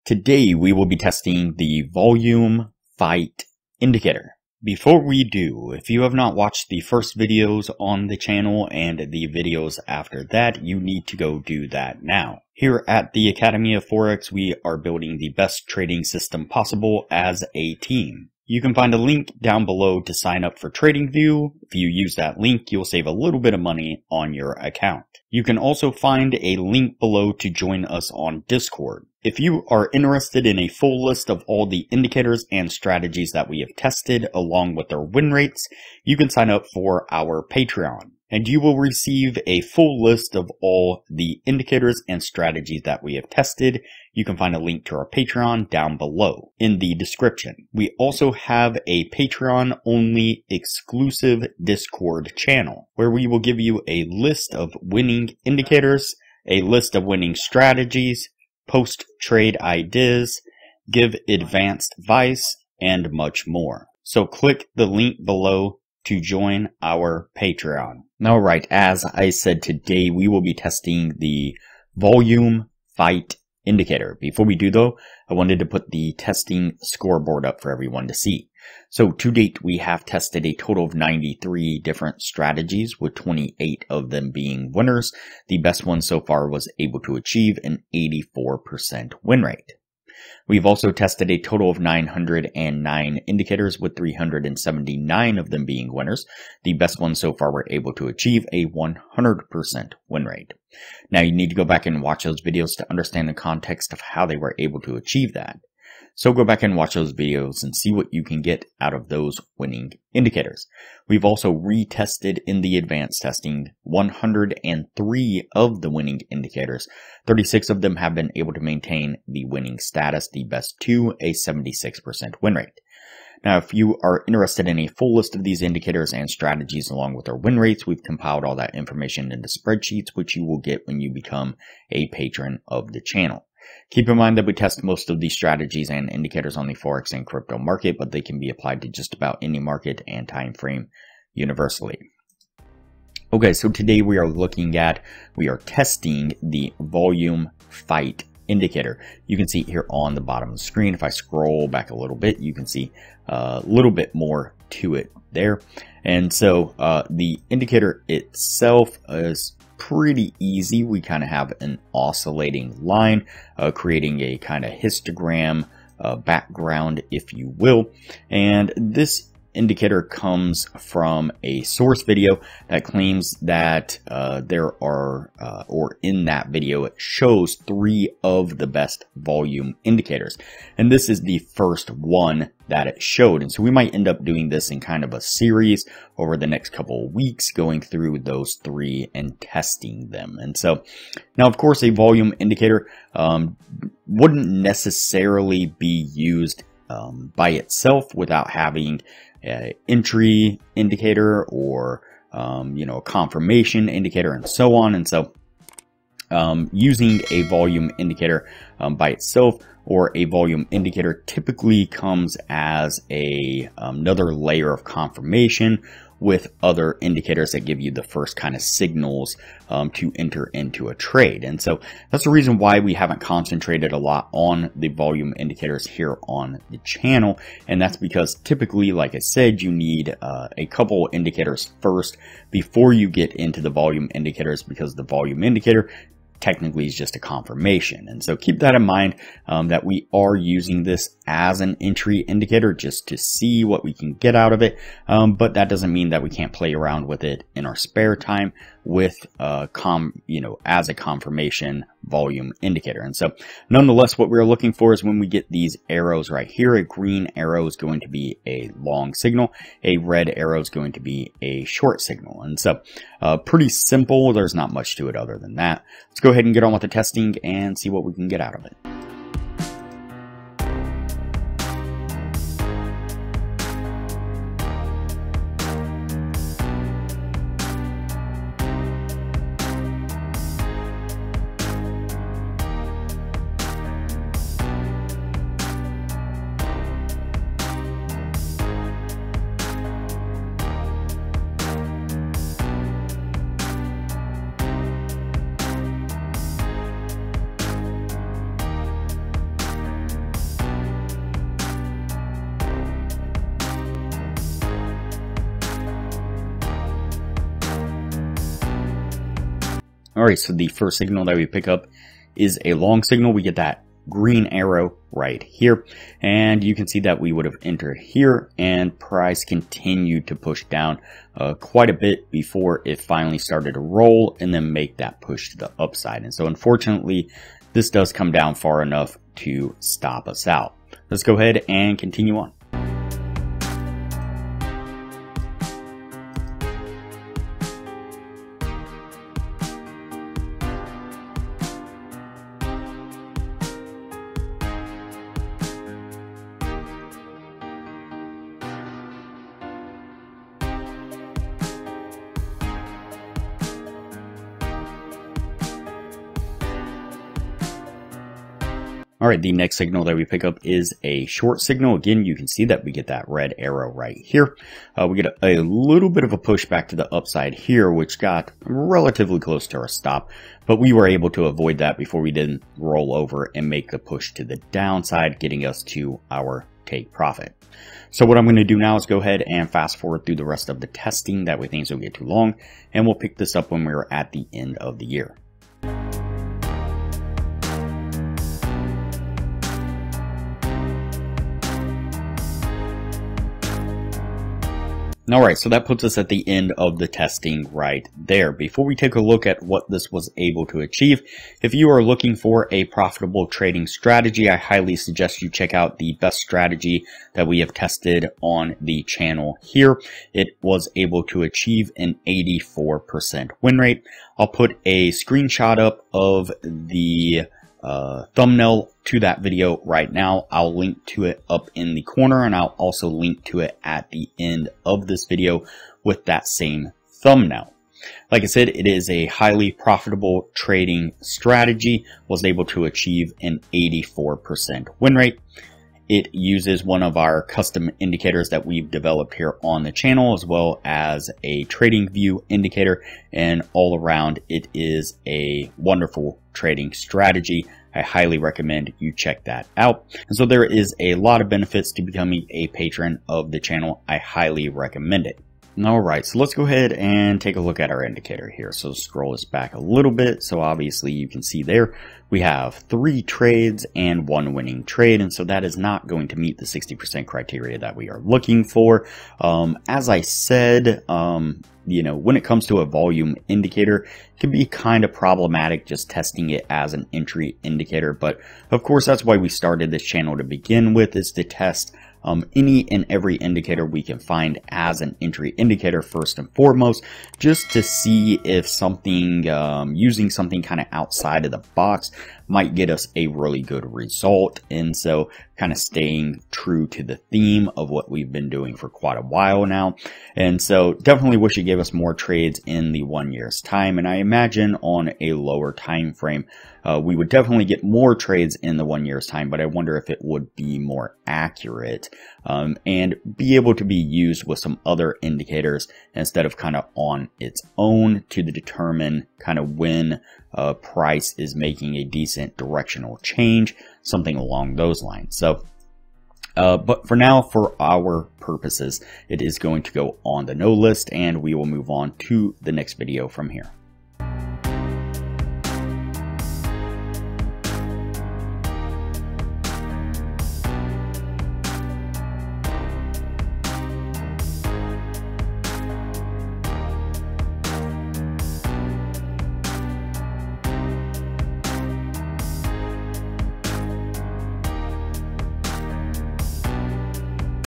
Today we will be testing the volume fight indicator. Before we do, if you have not watched the first videos on the channel and the videos after that, you need to go do that now. Here at the Academy of Forex, we are building the best trading system possible as a team. You can find a link down below to sign up for TradingView. If you use that link, you'll save a little bit of money on your account. You can also find a link below to join us on Discord. If you are interested in a full list of all the indicators and strategies that we have tested along with their win rates, you can sign up for our Patreon. And you will receive a full list of all the indicators and strategies that we have tested. You can find a link to our Patreon down below in the description. We also have a Patreon-only exclusive Discord channel where we will give you a list of winning indicators, a list of winning strategies, post trade ideas, give advanced advice, and much more. So click the link below to join our Patreon. Alright, as I said, today we will be testing the volume fight indicator. Before we do though, I wanted to put the testing scoreboard up for everyone to see. So to date, we have tested a total of 93 different strategies, with 28 of them being winners. The best one so far was able to achieve an 84% win rate. We've also tested a total of 909 indicators, with 379 of them being winners. The best ones so far were able to achieve a 100% win rate. Now you need to go back and watch those videos to understand the context of how they were able to achieve that. So go back and watch those videos and see what you can get out of those winning indicators. We've also retested in the advanced testing 103 of the winning indicators. 36 of them have been able to maintain the winning status, the best two, a 76% win rate. Now, if you are interested in a full list of these indicators and strategies along with their win rates, we've compiled all that information into spreadsheets, which you will get when you become a patron of the channel. Keep in mind that we test most of these strategies and indicators on the Forex and crypto market, but they can be applied to just about any market and time frame universally. Okay, so today we are testing the volume fight indicator. You can see here on the bottom of the screen, if I scroll back a little bit, you can see a little bit more to it there. And so the indicator itself is pretty easy. We kind of have an oscillating line, creating a kind of histogram background, if you will. And this indicator comes from a source video that claims that in that video it shows 3 of the best volume indicators, and this is the first one that it showed. And so we might end up doing this in kind of a series over the next couple of weeks, going through those 3 and testing them. And so now, of course, a volume indicator wouldn't necessarily be used by itself without having an entry indicator or a confirmation indicator and so on. And so using a volume indicator by itself or a volume indicator typically comes as another layer of confirmation with other indicators that give you the first kind of signals to enter into a trade. And so that's the reason why we haven't concentrated a lot on the volume indicators here on the channel. And that's because typically, like I said, you need a couple indicators first before you get into the volume indicators, because the volume indicator technically is just a confirmation. And so keep that in mind, that we are using this as an entry indicator just to see what we can get out of it. But that doesn't mean that we can't play around with it in our spare time with as a confirmation volume indicator. And so nonetheless, what we're looking for is when we get these arrows right here, a green arrow is going to be a long signal, a red arrow is going to be a short signal. And so pretty simple. There's not much to it other than that. Let's go ahead and get on with the testing and see what we can get out of it. Alright, so the first signal that we pick up is a long signal. We get that green arrow right here, and you can see that we would have entered here and price continued to push down quite a bit before it finally started to roll and then make that push to the upside. And so unfortunately this does come down far enough to stop us out. Let's go ahead and continue on. Alright, the next signal that we pick up is a short signal. Again, you can see that we get that red arrow right here. We get a little bit of a push back to the upside here, which got relatively close to our stop, but we were able to avoid that before we didn't roll over and make the push to the downside, getting us to our take profit. So what I'm going to do now is go ahead and fast forward through the rest of the testing. That way things don't get too long, and we'll pick this up when we're at the end of the year. Alright, so that puts us at the end of the testing right there. Before we take a look at what this was able to achieve, if you are looking for a profitable trading strategy, I highly suggest you check out the best strategy that we have tested on the channel here. It was able to achieve an 84% win rate. I'll put a screenshot up of the thumbnail to that video right now. I'll link to it up in the corner, and I'll also link to it at the end of this video with that same thumbnail. Like I said, it is a highly profitable trading strategy. Was able to achieve an 84% win rate. It uses one of our custom indicators that we've developed here on the channel, as well as a TradingView indicator, and all around it is a wonderful trading strategy. I highly recommend you check that out. And so there is a lot of benefits to becoming a patron of the channel. I highly recommend it. Alright, so let's go ahead and take a look at our indicator here. So scroll this back a little bit. So obviously you can see there we have 3 trades and 1 winning trade. And so that is not going to meet the 60% criteria that we are looking for. As I said, you know, when it comes to a volume indicator, it can be kind of problematic just testing it as an entry indicator. But of course, that's why we started this channel to begin with, is to test any and every indicator we can find as an entry indicator first and foremost, just to see if something, using something kind of outside of the box might get us a really good result. And so kind of staying true to the theme of what we've been doing for quite a while now. And so definitely wish you gave us more trades in the 1 year's time. And I imagine on a lower time frame, we would definitely get more trades in the 1 year's time, but I wonder if it would be more accurate and be able to be used with some other indicators instead of kind of on its own to determine kind of when price is making a decent directional change, something along those lines. So but for now, for our purposes, it is going to go on the no list, and we will move on to the next video from here.